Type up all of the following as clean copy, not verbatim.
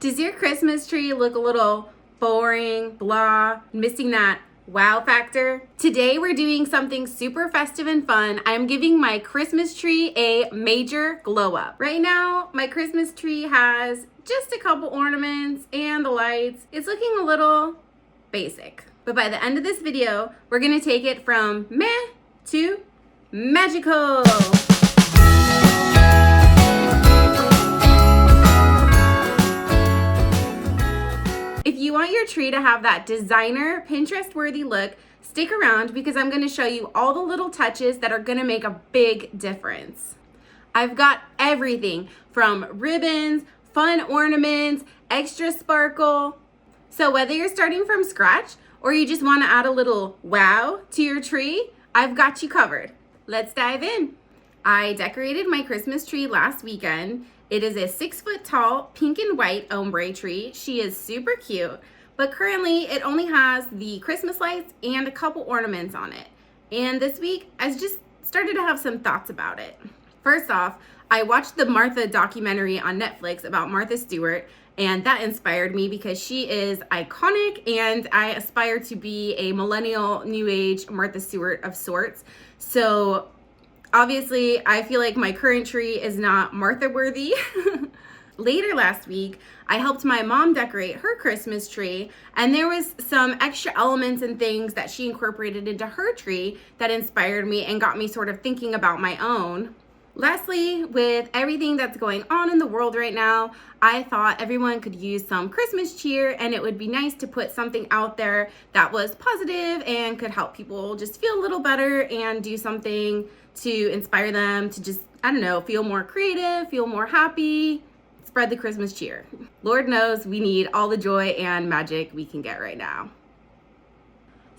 Does your Christmas tree look a little boring, blah, missing that wow factor? Today we're doing something super festive and fun. I'm giving my Christmas tree a major glow up. Right now, my Christmas tree has just a couple ornaments and the lights. It's looking a little basic. But by the end of this video, we're gonna take it from meh to magical. If you want your tree to have that designer, Pinterest-worthy look, stick around because I'm gonna show you all the little touches that are gonna make a big difference. I've got everything from ribbons, fun ornaments, extra sparkle. So whether you're starting from scratch or you just wanna add a little wow to your tree, I've got you covered. Let's dive in. I decorated my Christmas tree last weekend. It is a 6-foot tall pink and white ombre tree. She is super cute, but currently it only has the Christmas lights and a couple ornaments on it. And this week, I just started to have some thoughts about it. First off, I watched the Martha documentary on Netflix about Martha Stewart, and that inspired me because she is iconic and I aspire to be a millennial new age Martha Stewart of sorts. So obviously, I feel like my current tree is not Martha worthy. Later last week, I helped my mom decorate her Christmas tree, and there was some extra elements and things that she incorporated into her tree that inspired me and got me sort of thinking about my own. Lastly, with everything that's going on in the world right now, I thought everyone could use some Christmas cheer, and it would be nice to put something out there that was positive and could help people just feel a little better and do something to inspire them to just, I don't know, feel more creative, feel more happy, spread the Christmas cheer. Lord knows we need all the joy and magic we can get right now.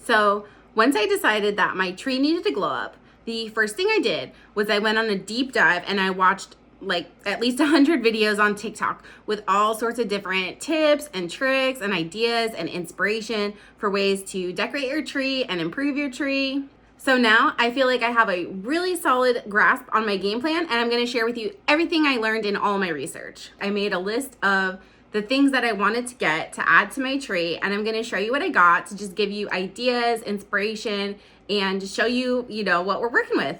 So once I decided that my tree needed to glow up, the first thing I did was I went on a deep dive and I watched like at least 100 videos on TikTok with all sorts of different tips and tricks and ideas and inspiration for ways to decorate your tree and improve your tree. So now I feel like I have a really solid grasp on my game plan, and I'm going to share with you everything I learned in all my research. I made a list of the things that I wanted to get to add to my tree, and I'm going to show you what I got to just give you ideas, inspiration, and just show you, what we're working with.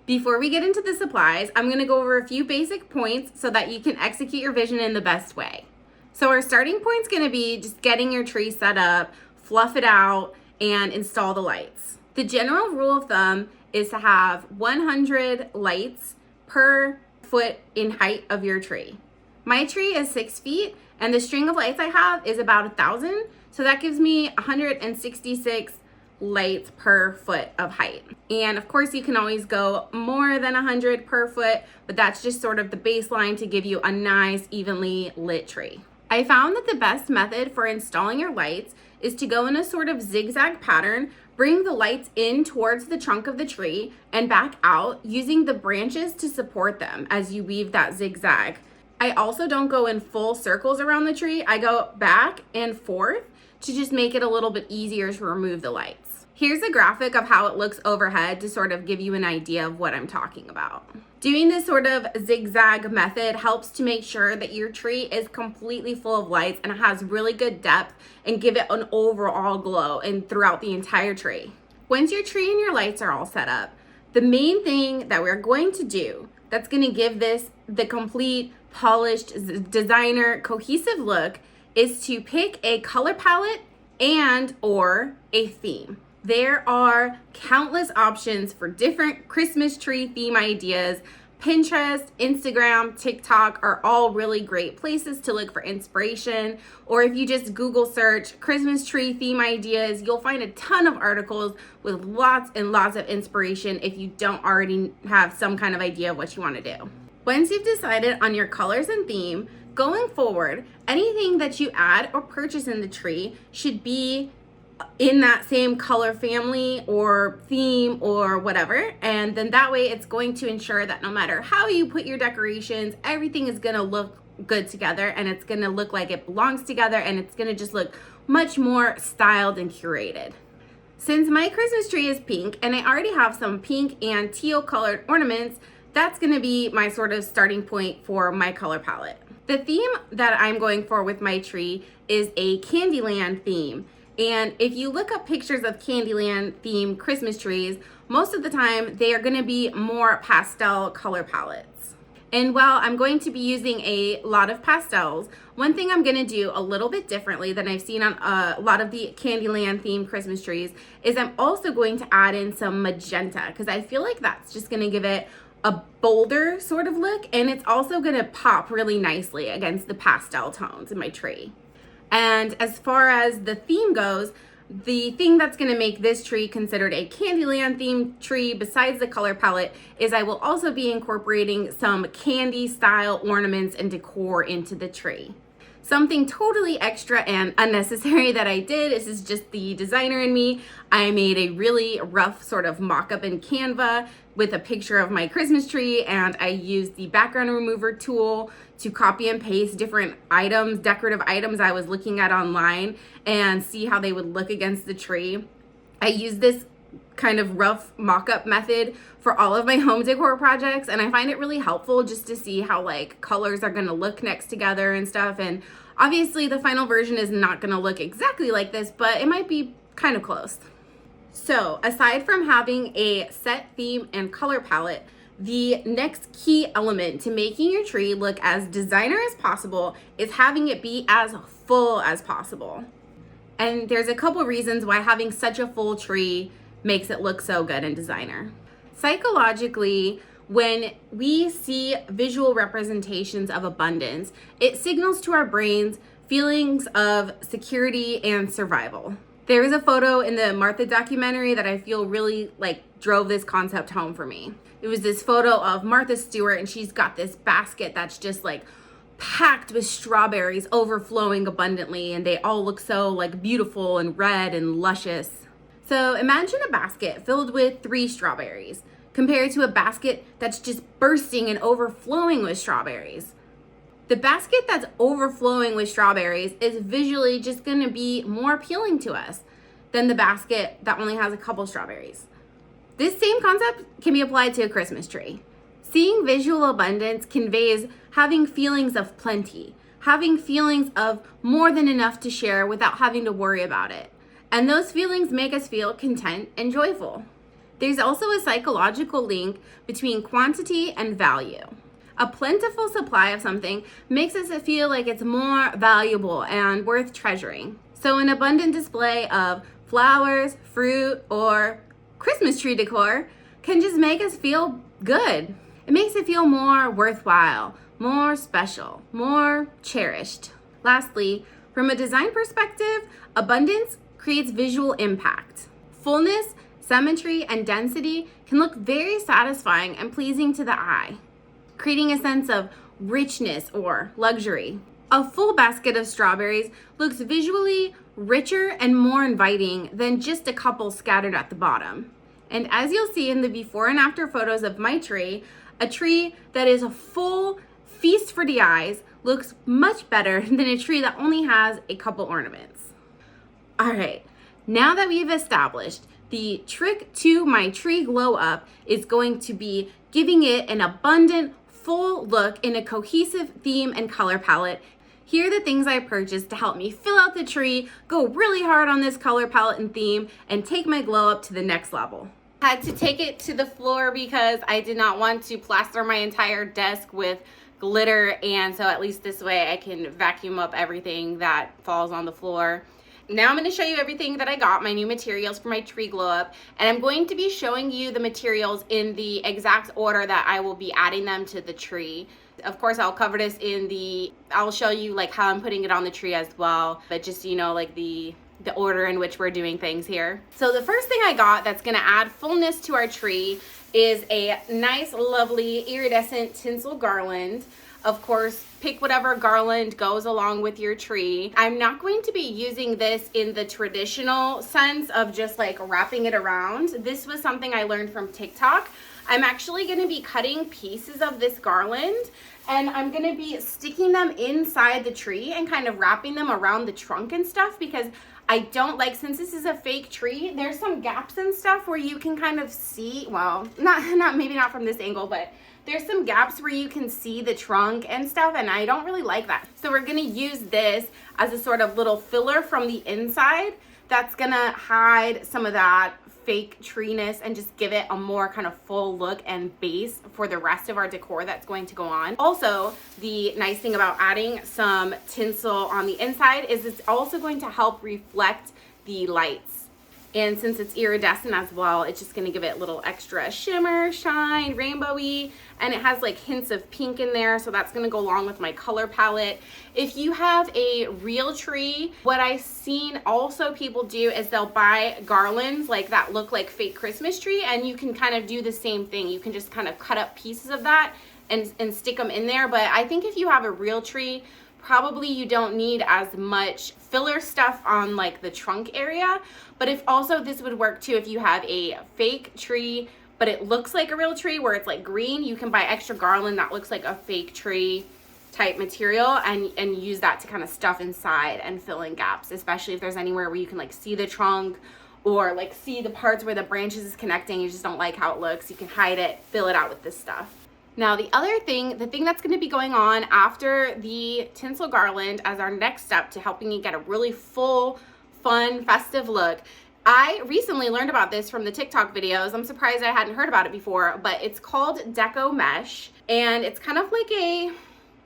Before we get into the supplies, I'm going to go over a few basic points so that you can execute your vision in the best way. So our starting point is going to be just getting your tree set up, fluff it out, and install the lights. The general rule of thumb is to have 100 lights per foot in height of your tree. My tree is 6 feet, and the string of lights I have is about 1,000, so that gives me 166 lights per foot of height. And of course, you can always go more than 100 per foot, but that's just sort of the baseline to give you a nice, evenly lit tree. I found that the best method for installing your lights is to go in a sort of zigzag pattern, bring the lights in towards the trunk of the tree and back out using the branches to support them as you weave that zigzag. I also don't go in full circles around the tree. I go back and forth to just make it a little bit easier to remove the lights. Here's a graphic of how it looks overhead to sort of give you an idea of what I'm talking about. Doing this sort of zigzag method helps to make sure that your tree is completely full of lights and it has really good depth and give it an overall glow and throughout the entire tree. Once your tree and your lights are all set up, the main thing that we're going to do that's going to give this the complete polished designer cohesive look is to pick a color palette and or a theme. There are countless options for different Christmas tree theme ideas. Pinterest, Instagram, TikTok are all really great places to look for inspiration. Or if you just Google search Christmas tree theme ideas, you'll find a ton of articles with lots and lots of inspiration if you don't already have some kind of idea of what you want to do. Once you've decided on your colors and theme, going forward, anything that you add or purchase in the tree should be in that same color family or theme or whatever, and then that way it's going to ensure that no matter how you put your decorations, everything is going to look good together and it's going to look like it belongs together and it's going to just look much more styled and curated. Since my Christmas tree is pink and I already have some pink and teal colored ornaments, that's going to be my sort of starting point for my color palette. The theme that I'm going for with my tree is a Candyland theme. And if you look up pictures of Candyland theme Christmas trees, most of the time they are going to be more pastel color palettes. And while I'm going to be using a lot of pastels, one thing I'm going to do a little bit differently than I've seen on a lot of the Candyland themed Christmas trees is I'm also going to add in some magenta, because I feel like that's just going to give it a bolder sort of look, and it's also going to pop really nicely against the pastel tones in my tree. And as far as the theme goes, the thing that's going to make this tree considered a Candyland themed tree besides the color palette is I will also be incorporating some candy style ornaments and decor into the tree. Something totally extra and unnecessary that I did, this is just the designer in me, I made a really rough sort of mock-up in Canva with a picture of my Christmas tree, and I used the background remover tool to copy and paste different items, decorative items I was looking at online, and see how they would look against the tree. I used this kind of rough mock-up method for all of my home decor projects, and I find it really helpful just to see how like colors are gonna look next together and stuff. And obviously the final version is not gonna look exactly like this, but it might be kind of close. So aside from having a set theme and color palette, the next key element to making your tree look as designer as possible is having it be as full as possible. And there's a couple reasons why having such a full tree makes it look so good in designer. Psychologically, when we see visual representations of abundance, it signals to our brains feelings of security and survival. There is a photo in the Martha documentary that I feel really like drove this concept home for me. It was this photo of Martha Stewart, and she's got this basket that's just like packed with strawberries overflowing abundantly, and they all look so like beautiful and red and luscious. So imagine a basket filled with 3 strawberries compared to a basket that's just bursting and overflowing with strawberries. The basket that's overflowing with strawberries is visually just going to be more appealing to us than the basket that only has a couple strawberries. This same concept can be applied to a Christmas tree. Seeing visual abundance conveys having feelings of plenty, having feelings of more than enough to share without having to worry about it. And those feelings make us feel content and joyful. There's also a psychological link between quantity and value. A plentiful supply of something makes us feel like it's more valuable and worth treasuring. So an abundant display of flowers, fruit, or Christmas tree decor can just make us feel good. It makes it feel more worthwhile, more special, more cherished. Lastly, from a design perspective, abundance creates visual impact. Fullness, symmetry, and density can look very satisfying and pleasing to the eye, creating a sense of richness or luxury. A full basket of strawberries looks visually richer and more inviting than just a couple scattered at the bottom. And as you'll see in the before and after photos of my tree, a tree that is a full feast for the eyes looks much better than a tree that only has a couple ornaments. All right, now that we've established the trick to my tree glow up is going to be giving it an abundant, full look in a cohesive theme and color palette. Here are the things I purchased to help me fill out the tree, go really hard on this color palette and theme, and take my glow up to the next level. I had to take it to the floor because I did not want to plaster my entire desk with glitter, and so at least this way I can vacuum up everything that falls on the floor. Now I'm going to show you everything that I got, my new materials for my tree glow up, and I'm going to be showing you the materials in the exact order that I will be adding them to the tree. Of course, I'll cover this I'll show you like how I'm putting it on the tree as well, but just so you know, like the order in which we're doing things here. So the first thing I got that's going to add fullness to our tree is a nice, lovely iridescent tinsel garland. Of course, pick whatever garland goes along with your tree. I'm not going to be using this in the traditional sense of just like wrapping it around. This was something I learned from TikTok. I'm actually going to be cutting pieces of this garland, and I'm going to be sticking them inside the tree and kind of wrapping them around the trunk and stuff, because I don't like, since this is a fake tree, there's some gaps and stuff where you can kind of see, well, maybe not from this angle, but There's some gaps where you can see the trunk and stuff, and I don't really like that. So we're gonna use this as a sort of little filler from the inside that's gonna hide some of that fake tree-ness and just give it a more kind of full look and base for the rest of our decor that's going to go on. Also, the nice thing about adding some tinsel on the inside is it's also going to help reflect the lights. And since it's iridescent as well, it's just gonna give it a little extra shimmer, shine, rainbowy, and it has like hints of pink in there, so that's gonna go along with my color palette. If you have a real tree, what I've seen also people do is they'll buy garlands like that look like fake Christmas tree, and you can kind of do the same thing. You can just kind of cut up pieces of that and stick them in there. But I think if you have a real tree, probably you don't need as much filler stuff on like the trunk area. But if also this would work too if you have a fake tree but it looks like a real tree where it's like green, you can buy extra garland that looks like a fake tree type material and use that to kind of stuff inside and fill in gaps, especially if there's anywhere where you can like see the trunk or like see the parts where the branches is connecting. You just don't like how it looks. You can hide it, fill it out with this stuff. Now the other thing, the thing that's going to be going on after the tinsel garland as our next step to helping you get a really full, fun, festive look. I recently learned about this from the TikTok videos. I'm surprised I hadn't heard about it before, but it's called deco mesh, and it's kind of like a,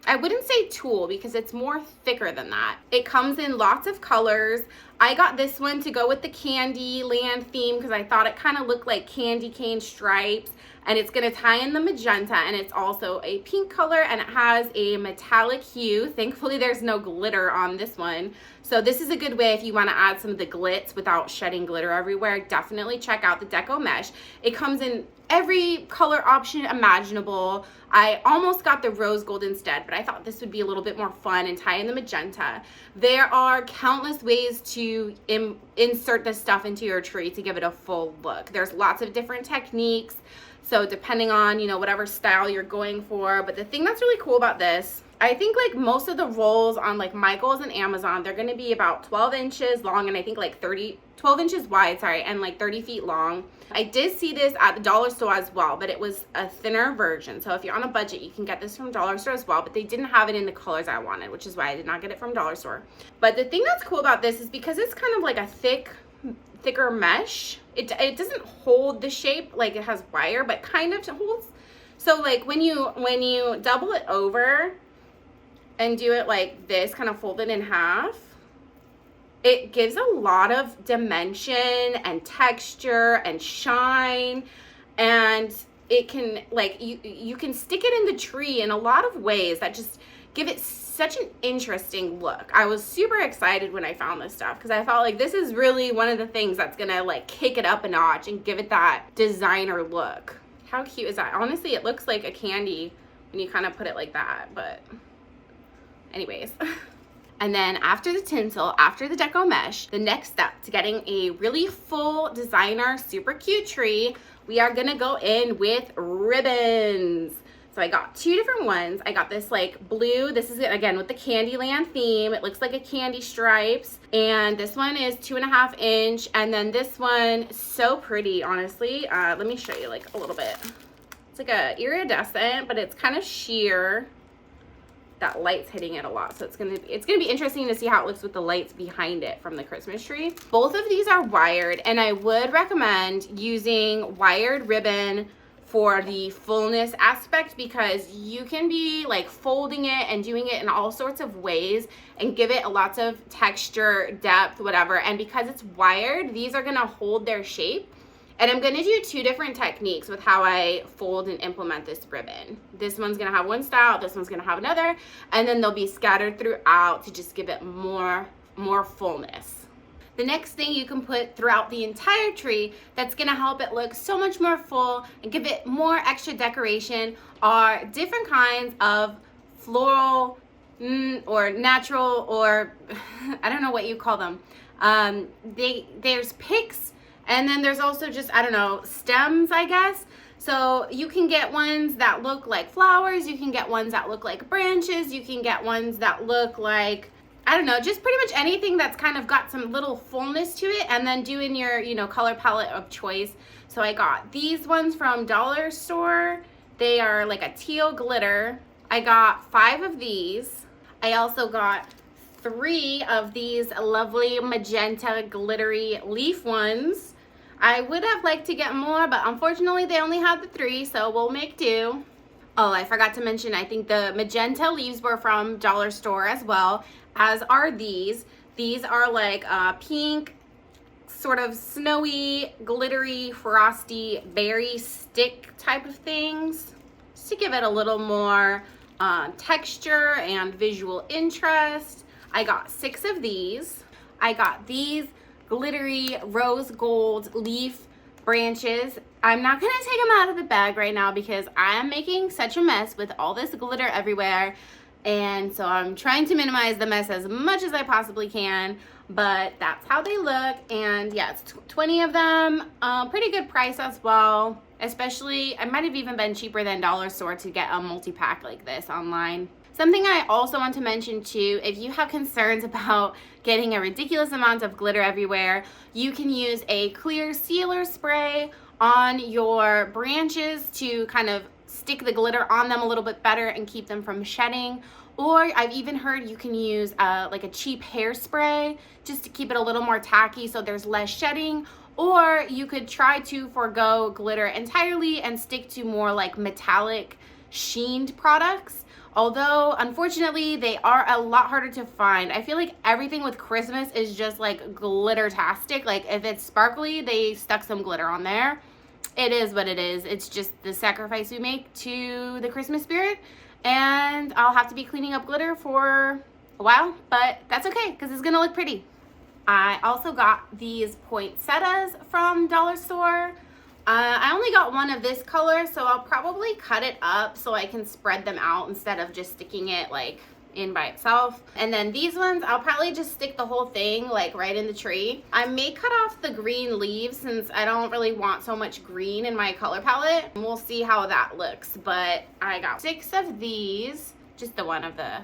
I wouldn't say tulle because it's more thicker than that. It comes in lots of colors. I got this one to go with the Candyland theme because I thought it kind of looked like candy cane stripes, and it's going to tie in the magenta, and it's also a pink color, and it has a metallic hue. Thankfully there's no glitter on this one, so this is a good way if you want to add some of the glitz without shedding glitter everywhere. Definitely check out the deco mesh. It comes in every color option imaginable. I almost got the rose gold instead, but I thought this would be a little bit more fun and tie in the magenta. There are countless ways to insert this stuff into your tree to give it a full look. There's lots of different techniques, so depending on, you know, whatever style you're going for. But the thing that's really cool about this, I think like most of the rolls on like Michael's and Amazon, they're going to be about 12 inches long and I think like 12 inches wide, sorry, and like 30 feet long. I did see this at the dollar store as well, but it was a thinner version. So if you're on a budget, you can get this from dollar store as well, but they didn't have it in the colors I wanted, which is why I did not get it from dollar store. But the thing that's cool about this is because it's kind of like a thicker mesh, it doesn't hold the shape like it has wire, but kind of holds. So like when you double it over and do it like this, kind of fold it in half, it gives a lot of dimension and texture and shine, and it can like you can stick it in the tree in a lot of ways that just give it such an interesting look. I was super excited when I found this stuff because I felt like this is really one of the things that's gonna like kick it up a notch and give it that designer look. How cute is that? Honestly, it looks like a candy when you kind of put it like that, but anyways. And then after the tinsel, after the deco mesh, the next step to getting a really full designer, super cute tree, we are gonna go in with ribbons. So I got two different ones. I got this like blue, this is again with the Candyland theme. It looks like a candy stripes. And this one is 2.5 inch. And then this one, so pretty, honestly. Let me show you like a little bit. It's like a iridescent, but it's kind of sheer. That light's hitting it a lot, so it's gonna be interesting to see how it looks with the lights behind it from the Christmas tree. Both of these are wired, and I would recommend using wired ribbon for the fullness aspect because you can be like folding it and doing it in all sorts of ways and give it lots of texture, depth, whatever. And because it's wired, these are gonna hold their shape. And I'm going to do two different techniques with how I fold and implement this ribbon. This one's going to have one style, this one's going to have another, and then they'll be scattered throughout to just give it more fullness. The next thing you can put throughout the entire tree that's going to help it look so much more full and give it more extra decoration are different kinds of floral or natural, or I don't know what you call them. There's picks. And then there's also just, I don't know, stems, I guess. So you can get ones that look like flowers. You can get ones that look like branches. You can get ones that look like, I don't know, just pretty much anything that's kind of got some little fullness to it. And then do in your, you know, color palette of choice. So I got these ones from dollar store. They are like a teal glitter. I got 5 of these. I also got 3 of these lovely magenta glittery leaf ones. I would have liked to get more, but unfortunately they only had the 3, so we'll make do. Oh, I forgot to mention, I think the magenta leaves were from Dollar Store as well, as are these. These are like pink, sort of snowy, glittery, frosty berry stick type of things, just to give it a little more texture and visual interest. I got 6 of these. I got these glittery rose gold leaf branches. I'm not gonna take them out of the bag right now because I am making such a mess with all this glitter everywhere, and so I'm trying to minimize the mess as much as I possibly can, but that's how they look. And yeah, it's 20 of them, pretty good price as well. Especially, it might have even been cheaper than Dollar Store to get a multi-pack like this online. Something I also want to mention too, if you have concerns about getting a ridiculous amount of glitter everywhere, you can use a clear sealer spray on your branches to kind of stick the glitter on them a little bit better and keep them from shedding. Or I've even heard you can use like a cheap hairspray just to keep it a little more tacky so there's less shedding. Or you could try to forego glitter entirely and stick to more like metallic sheened products. Although, unfortunately, they are a lot harder to find. I feel like everything with Christmas is just like glitter-tastic. Like if it's sparkly, they stuck some glitter on there. It is what it is. It's just the sacrifice we make to the Christmas spirit. And I'll have to be cleaning up glitter for a while, but that's okay because it's gonna look pretty. I also got these poinsettias from Dollar Store. I only got one of this color, so I'll probably cut it up so I can spread them out instead of just sticking it like in by itself. And then these ones, I'll probably just stick the whole thing like right in the tree. I may cut off the green leaves since I don't really want so much green in my color palette. We'll see how that looks, but I got 6 of these, just the one of the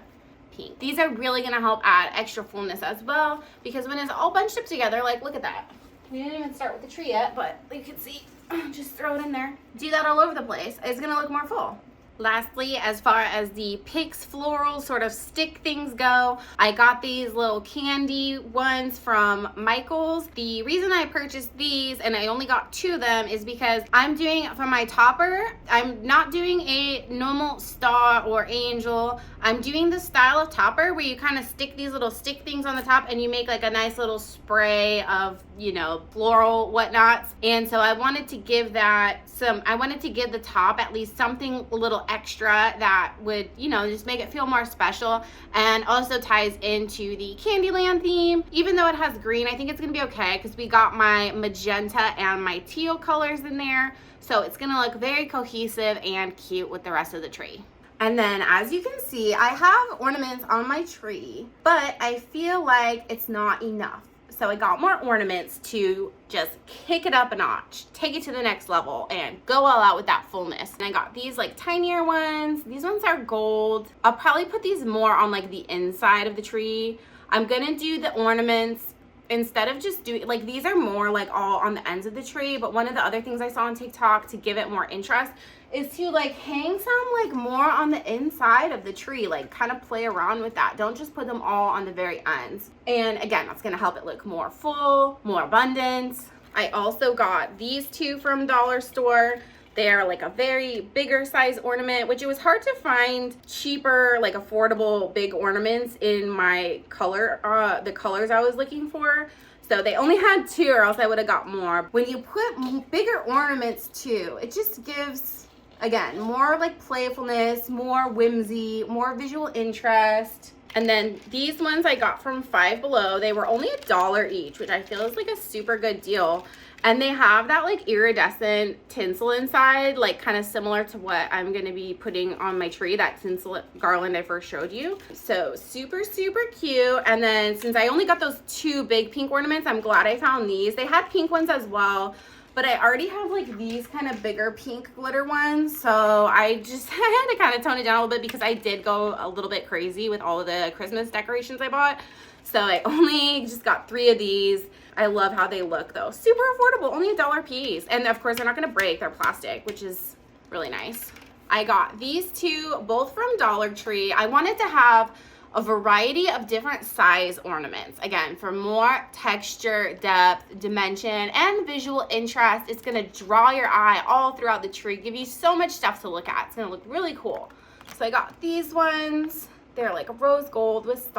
pink. These are really gonna help add extra fullness as well, because when it's all bunched up together, like look at that. We didn't even start with the tree yet, but you can see, just throw it in there. Do that all over the place. It's gonna look more full. Lastly, as far as the Pix floral sort of stick things go, I got these little candy ones from Michael's. The reason I purchased these, and I only got 2 of them, is because I'm doing, for my topper, I'm not doing a normal star or angel. I'm doing the style of topper where you kind of stick these little stick things on the top and you make like a nice little spray of, you know, floral whatnots. And so I wanted to give that I wanted to give the top at least something a little extra that would, you know, just make it feel more special, and also ties into the Candyland theme. Even though it has green, I think it's gonna be okay because we got my magenta and my teal colors in there. So it's gonna look very cohesive and cute with the rest of the tree. And then as you can see, I have ornaments on my tree, but I feel like it's not enough. So I got more ornaments to just kick it up a notch, take it to the next level, and go all out with that fullness. And I got these like tinier ones. These ones are gold. I'll probably put these more on like the inside of the tree. I'm gonna do the ornaments instead of just doing, like these are more like all on the ends of the tree, but one of the other things I saw on TikTok to give it more interest is to like hang some like more on the inside of the tree, like kind of play around with that. Don't just put them all on the very ends. And again, that's gonna help it look more full, more abundant. I also got these 2 from Dollar Store. They're like a very bigger size ornament, which it was hard to find cheaper, like affordable big ornaments in my color, the colors I was looking for. So they only had 2 or else I would have got more. When you put bigger ornaments too, it just gives, again, more like playfulness, more whimsy, more visual interest. And then these ones I got from Five Below. They were only $1 each, which I feel is like a super good deal. And they have that like iridescent tinsel inside, like kind of similar to what I'm gonna be putting on my tree, that tinsel garland I first showed you. So super, super cute. And then since I only got those 2 big pink ornaments, I'm glad I found these. They had pink ones as well, but I already have like these kind of bigger pink glitter ones. So I had to kind of tone it down a little bit because I did go a little bit crazy with all of the Christmas decorations I bought. So I only just got 3 of these. I love how they look though. Super affordable, only $1 a piece. And of course they're not gonna break, they're plastic, which is really nice. I got these two, both from Dollar Tree. I wanted to have a variety of different size ornaments. Again, for more texture, depth, dimension, and visual interest. It's gonna draw your eye all throughout the tree, give you so much stuff to look at. It's gonna look really cool. So I got these ones. They're like rose gold with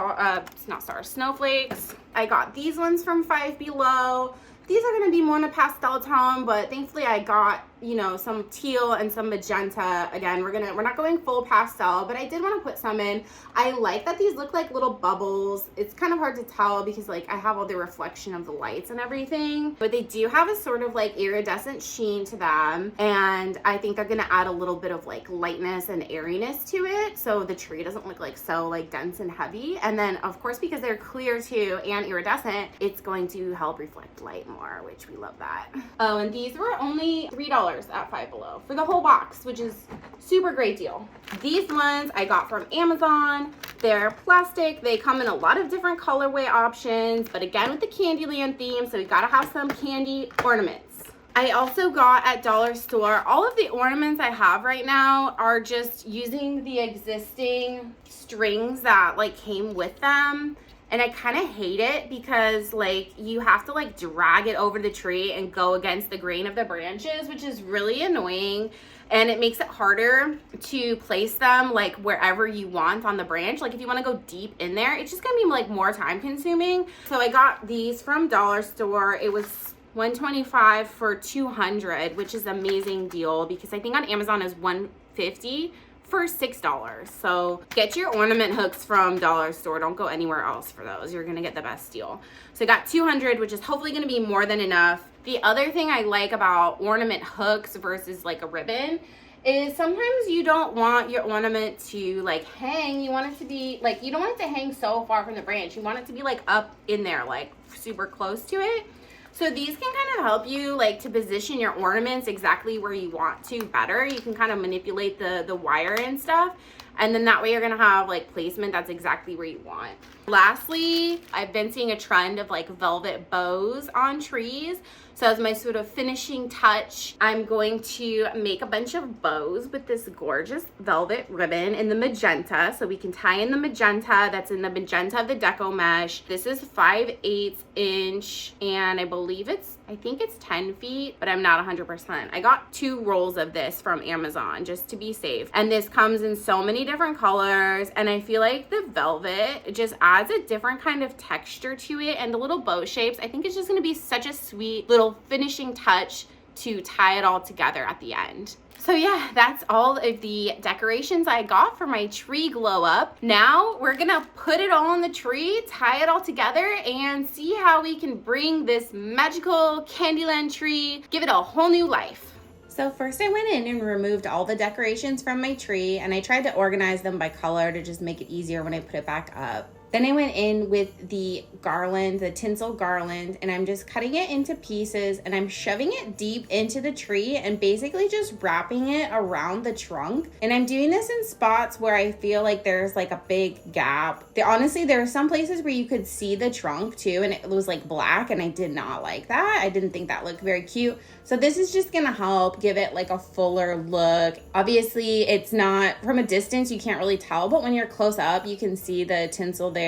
snowflakes. I got these ones from Five Below. These are gonna be more in a pastel tone, but thankfully I got, you know, some teal and some magenta. Again, we're not going full pastel, but I did want to put some in. I like that these look like little bubbles. It's kind of hard to tell because like I have all the reflection of the lights and everything, but they do have a sort of like iridescent sheen to them. And I think they're gonna add a little bit of like lightness and airiness to it, so the tree doesn't look like so like dense and heavy. And then of course, because they're clear too and iridescent, it's going to help reflect light more, which we love that. Oh, and these were only $3 at Five Below for the whole box, which is super great deal. These ones I got from Amazon. They're plastic. They come in a lot of different colorway options, but again with the Candyland theme, so we gotta have some candy ornaments. I also got at Dollar Store, all of the ornaments I have right now are just using the existing strings that like came with them. And I kind of hate it because like you have to like drag it over the tree and go against the grain of the branches, which is really annoying. And it makes it harder to place them like wherever you want on the branch. Like if you want to go deep in there, it's just gonna be like more time consuming. So I got these from Dollar Store. It was $125 for 200, which is an amazing deal because I think on Amazon is $150 for $6. So get your ornament hooks from Dollar Store. Don't go anywhere else for those. You're gonna get the best deal. So I got 200, which is hopefully gonna be more than enough. The other thing I like about ornament hooks versus like a ribbon is sometimes you don't want your ornament to like hang. You want it to be like, you don't want it to hang so far from the branch. You want it to be like up in there, like super close to it. So these can kind of help you like to position your ornaments exactly where you want to better. You can kind of manipulate the wire and stuff. And then that way you're gonna have like placement that's exactly where you want. Lastly, I've been seeing a trend of like velvet bows on trees. So as my sort of finishing touch, I'm going to make a bunch of bows with this gorgeous velvet ribbon in the magenta. So we can tie in the magenta that's in the magenta of the deco mesh. This is 5/8 inch and I think it's 10 feet, but I'm not 100%. I got 2 rolls of this from Amazon just to be safe. And this comes in so many different colors. And I feel like the velvet just adds a different kind of texture to it. And the little bow shapes, I think it's just gonna be such a sweet little finishing touch to tie it all together at the end. So yeah, that's all of the decorations I got for my tree glow up. Now we're gonna put it all on the tree, tie it all together, and see how we can bring this magical Candyland tree, give it a whole new life. So first I went in and removed all the decorations from my tree, and I tried to organize them by color to just make it easier when I put it back up. Then I went in with the garland, the tinsel garland, and I'm just cutting it into pieces and I'm shoving it deep into the tree and basically just wrapping it around the trunk. And I'm doing this in spots where I feel like there's like a big gap. Honestly, there are some places where you could see the trunk too and it was like black and I did not like that. I didn't think that looked very cute. So this is just gonna help give it like a fuller look. Obviously, it's not, from a distance, you can't really tell, but when you're close up, you can see the tinsel there.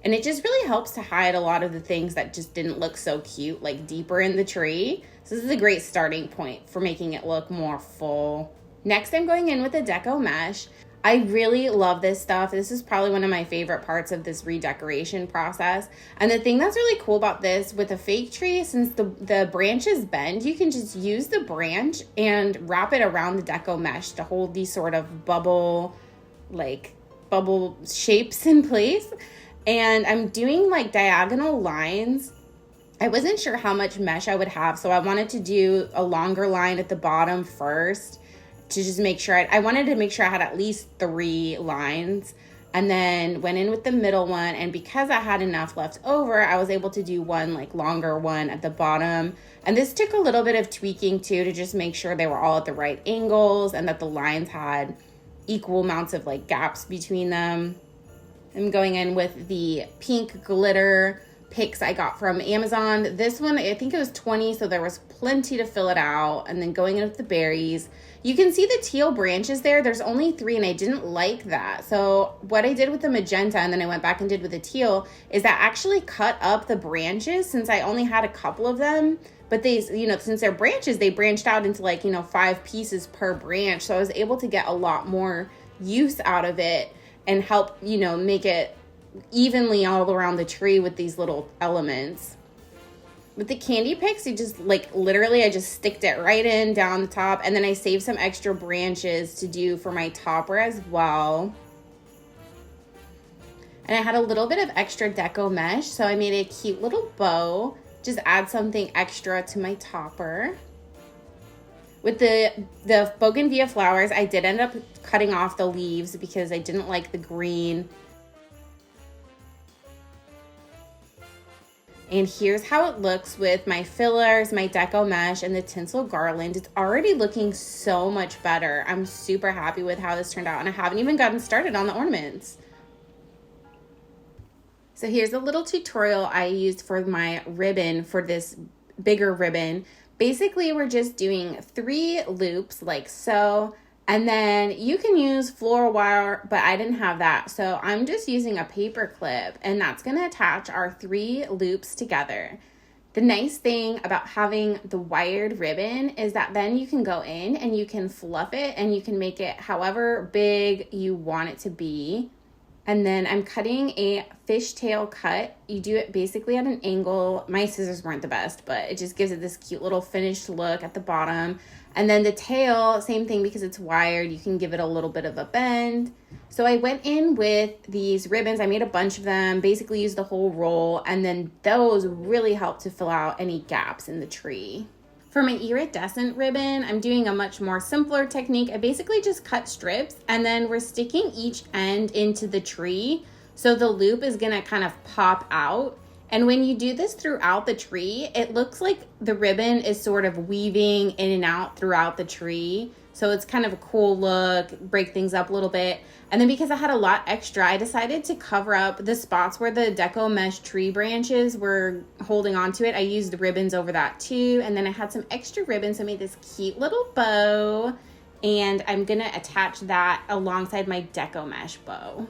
And it just really helps to hide a lot of the things that just didn't look so cute, like deeper in the tree. So this is a great starting point for making it look more full. Next, I'm going in with the deco mesh. I really love this stuff. This is probably one of my favorite parts of this redecoration process. And the thing that's really cool about this with a fake tree, since the branches bend, you can just use the branch and wrap it around the deco mesh to hold these sort of bubble shapes in place. And I'm doing like diagonal lines. I wasn't sure how much mesh I would have, so I wanted to do a longer line at the bottom first to just make sure I wanted to make sure I had at least 3 lines, and then went in with the middle one. And because I had enough left over, I was able to do one like longer one at the bottom. And this took a little bit of tweaking too to just make sure they were all at the right angles and that the lines had equal amounts of like gaps between them. I'm going in with the pink glitter picks I got from Amazon. This one, I think it was 20, so there was plenty to fill it out. And then going in with the berries. You can see the teal branches there. There's only 3, and I didn't like that. So what I did with the magenta, and then I went back and did with the teal, is that actually cut up the branches since I only had a couple of them. But these, you know, since they're branches, they branched out into like, you know, 5 pieces per branch. So I was able to get a lot more use out of it and help, you know, make it evenly all around the tree with these little elements. With the candy picks, you just like literally I just sticked it right in down the top, and then I saved some extra branches to do for my topper as well. And I had a little bit of extra deco mesh, so I made a cute little bow. Just add something extra to my topper. With the bougainvillea flowers, I did end up cutting off the leaves because I didn't like the green. And here's how it looks with my fillers, my deco mesh, and the tinsel garland. It's already looking so much better. I'm super happy with how this turned out, and I haven't even gotten started on the ornaments. So here's a little tutorial I used for my ribbon, for this bigger ribbon. Basically, we're just doing 3 loops like so, and then you can use floral wire, but I didn't have that. So I'm just using a paper clip, and that's gonna attach our 3 loops together. The nice thing about having the wired ribbon is that then you can go in and you can fluff it, and you can make it however big you want it to be. And then I'm cutting a fishtail cut. You do it basically at an angle. My scissors weren't the best, but it just gives it this cute little finished look at the bottom. And then the tail, same thing, because it's wired, you can give it a little bit of a bend. So I went in with these ribbons. I made a bunch of them, basically used the whole roll, and then those really help to fill out any gaps in the tree. For my iridescent ribbon, I'm doing a much more simpler technique. I basically just cut strips, and then we're sticking each end into the tree. So the loop is gonna kind of pop out. And when you do this throughout the tree, it looks like the ribbon is sort of weaving in and out throughout the tree. So it's kind of a cool look, break things up a little bit. And then because I had a lot extra, I decided to cover up the spots where the deco mesh tree branches were holding onto it. I used the ribbons over that too. And then I had some extra ribbons. So I made this cute little bow, and I'm gonna attach that alongside my deco mesh bow.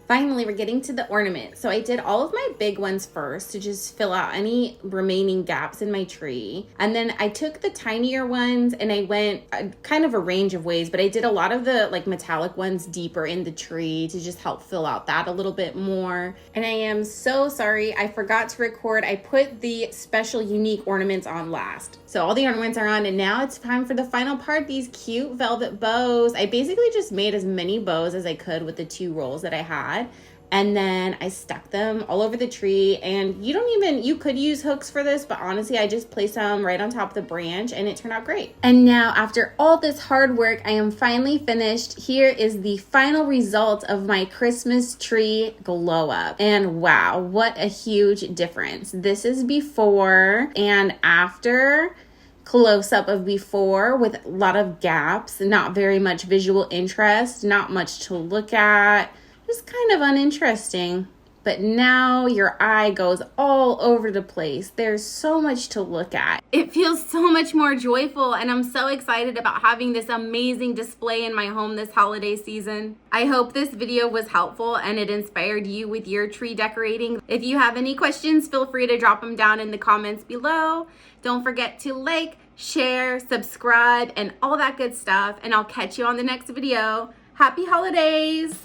Finally, we're getting to the ornament. So I did all of my big ones first to just fill out any remaining gaps in my tree. And then I took the tinier ones and I went kind of a range of ways, but I did a lot of the like metallic ones deeper in the tree to just help fill out that a little bit more. And I am so sorry, I forgot to record. I put the special unique ornaments on last. So all the ornaments are on, and now it's time for the final part, these cute velvet bows. I basically just made as many bows as I could with the 2 rolls that I had. And then I stuck them all over the tree, and you could use hooks for this, but honestly, I just placed them right on top of the branch and it turned out great. And now after all this hard work, I am finally finished. Here is the final result of my Christmas tree glow up. And wow, what a huge difference. This is before and after. Close up of before with a lot of gaps, not very much visual interest, not much to look at. Just kind of uninteresting. But now your eye goes all over the place. There's so much to look at. It feels so much more joyful, and I'm so excited about having this amazing display in my home this holiday season. I hope this video was helpful and it inspired you with your tree decorating. If you have any questions, feel free to drop them down in the comments below. Don't forget to like, share, subscribe, and all that good stuff, and I'll catch you on the next video. Happy holidays!